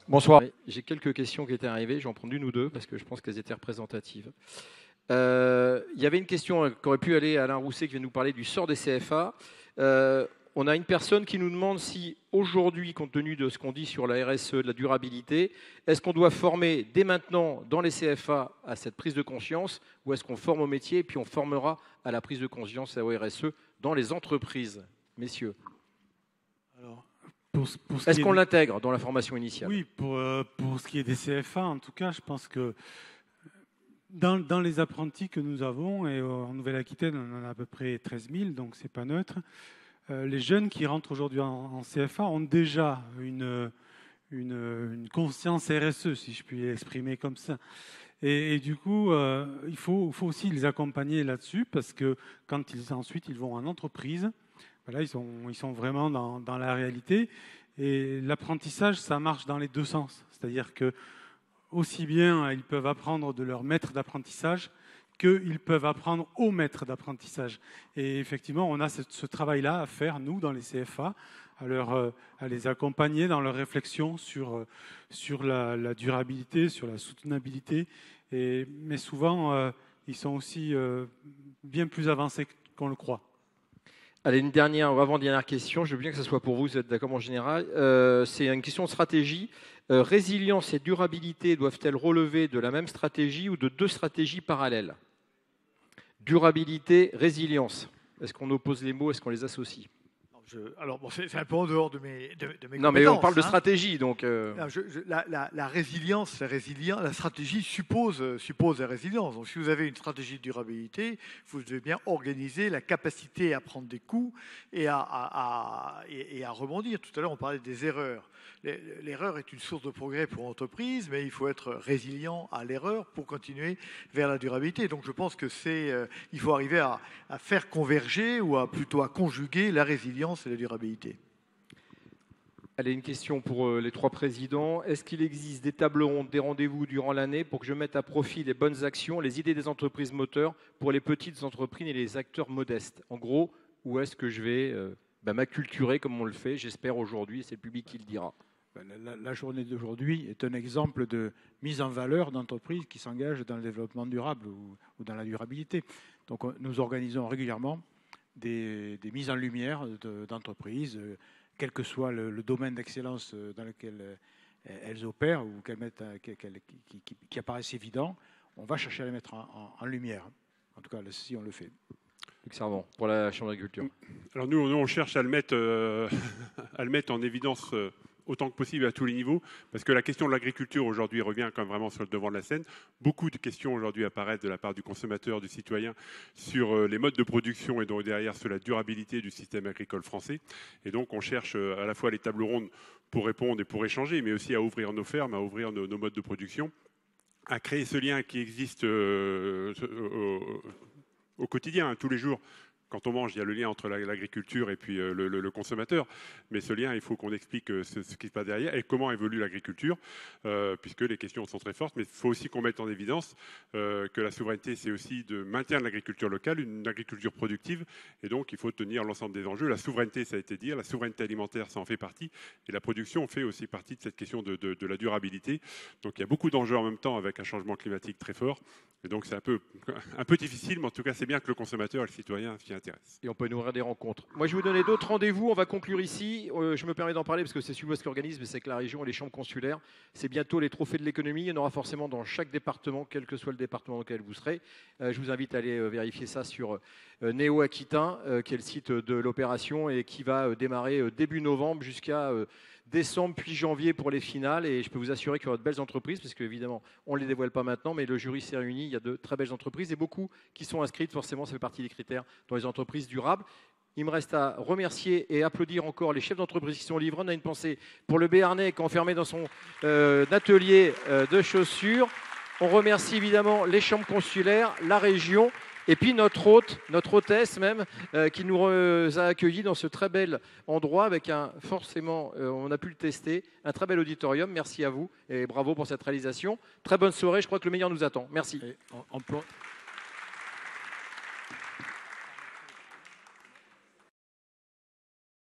Bonsoir. J'ai quelques questions qui étaient arrivées. J'en prends une ou deux parce que je pense qu'elles étaient représentatives. Il y avait une question qui aurait pu aller à Alain Rousset qui vient nous parler du sort des CFA. On a une personne qui nous demande si aujourd'hui, compte tenu de ce qu'on dit sur la RSE, de la durabilité, est-ce qu'on doit former dès maintenant dans les CFA à cette prise de conscience ou est-ce qu'on forme au métier et puis on formera à la prise de conscience et au RSE dans les entreprises, messieurs? Alors, est-ce qu'on l'intègre dans la formation initiale? Oui, pour ce qui est des CFA, en tout cas, je pense que dans les apprentis que nous avons, et en Nouvelle-Aquitaine, on en a à peu près 13 000, donc c'est pas neutre, les jeunes qui rentrent aujourd'hui en CFA ont déjà une conscience RSE, si je puis l'exprimer comme ça. Et du coup, il faut aussi les accompagner là-dessus, parce que quand ensuite ils vont en entreprise, voilà, ils sont vraiment dans la réalité. Et l'apprentissage, ça marche dans les deux sens. C'est-à-dire que aussi bien ils peuvent apprendre de leur maître d'apprentissage qu'ils peuvent apprendre au maître d'apprentissage. Et effectivement, on a ce travail-là à faire, nous, dans les CFA, à les accompagner dans leur réflexion sur la durabilité, sur la soutenabilité. Mais souvent, ils sont aussi bien plus avancés qu'on le croit. Allez, une avant-dernière question. Je veux bien que ce soit pour vous, vous êtes d'accord en général. C'est une question de stratégie. Résilience et durabilité doivent-elles relever de la même stratégie ou de deux stratégies parallèles? Durabilité, résilience. Est-ce qu'on oppose les mots? Est-ce qu'on les associe? Alors, bon, c'est un peu en dehors de mes non, mais on parle de stratégie, donc... Non, la résilience, la stratégie suppose la résilience. Donc, si vous avez une stratégie de durabilité, vous devez bien organiser la capacité à prendre des coups et à rebondir. Tout à l'heure, on parlait des erreurs. L'erreur est une source de progrès pour l'entreprise, mais il faut être résilient à l'erreur pour continuer vers la durabilité. Donc, je pense que il faut arriver à faire converger ou plutôt à conjuguer la résilience et la durabilité. Allez, une question pour les trois présidents. Est-ce qu'il existe des tables rondes, des rendez-vous durant l'année pour que je mette à profit les bonnes actions, les idées des entreprises moteurs pour les petites entreprises et les acteurs modestes? En gros, où est-ce que je vais m'acculturer comme on le fait, j'espère aujourd'hui, c'est le public qui le dira. La journée d'aujourd'hui est un exemple de mise en valeur d'entreprises qui s'engagent dans le développement durable ou dans la durabilité. Donc nous organisons régulièrement des mises en lumière d'entreprises, quel que soit le domaine d'excellence dans lequel elles opèrent ou qui apparaissent évidents, on va chercher à les mettre en lumière. En tout cas, si on le fait. Luc Servant, pour la Chambre d'agriculture. Alors nous, on cherche à le mettre en évidence autant que possible à tous les niveaux, parce que la question de l'agriculture aujourd'hui revient quand même vraiment sur le devant de la scène. Beaucoup de questions aujourd'hui apparaissent de la part du consommateur, du citoyen, sur les modes de production et donc derrière sur la durabilité du système agricole français. Et donc on cherche à la fois les tables rondes pour répondre et pour échanger, mais aussi à ouvrir nos fermes, à ouvrir nos modes de production, à créer ce lien qui existe au quotidien, tous les jours. Quand on mange, il y a le lien entre l'agriculture et puis le consommateur. Mais ce lien, il faut qu'on explique ce qui se passe derrière et comment évolue l'agriculture, puisque les questions sont très fortes. Mais il faut aussi qu'on mette en évidence que la souveraineté, c'est aussi de maintien de l'agriculture locale, une agriculture productive. Et donc, il faut tenir l'ensemble des enjeux. La souveraineté, ça a été dit, la souveraineté alimentaire, ça en fait partie. Et la production fait aussi partie de cette question de la durabilité. Donc, il y a beaucoup d'enjeux en même temps avec un changement climatique très fort. Et donc, c'est un peu difficile, mais en tout cas, c'est bien que le consommateur et le citoyen s'y intéressent. Et on peut nourrir des rencontres. Moi, je vais vous donner d'autres rendez-vous. On va conclure ici. Je me permets d'en parler parce que c'est Sud-Ouest qui organise, mais c'est que la région et les chambres consulaires. C'est bientôt les trophées de l'économie. Il y en aura forcément dans chaque département, quel que soit le département dans lequel vous serez. Je vous invite à aller vérifier ça sur Néo Aquitain, qui est le site de l'opération et qui va démarrer début novembre jusqu'à décembre puis janvier pour les finales. Et je peux vous assurer qu'il y aura de belles entreprises, parce qu'évidemment, on ne les dévoile pas maintenant, mais le jury s'est réuni. Il y a de très belles entreprises et beaucoup qui sont inscrites. Forcément, ça fait partie des critères dans les entreprises durables. Il me reste à remercier et applaudir encore les chefs d'entreprise qui sont livrés. On a une pensée pour le Béarnais qui est enfermé dans son atelier de chaussures. On remercie évidemment les chambres consulaires, la région, et puis notre hôtesse même, qui nous a accueillis dans ce très bel endroit avec forcément, on a pu le tester, un très bel auditorium. Merci à vous et bravo pour cette réalisation. Très bonne soirée, je crois que le meilleur nous attend. Merci.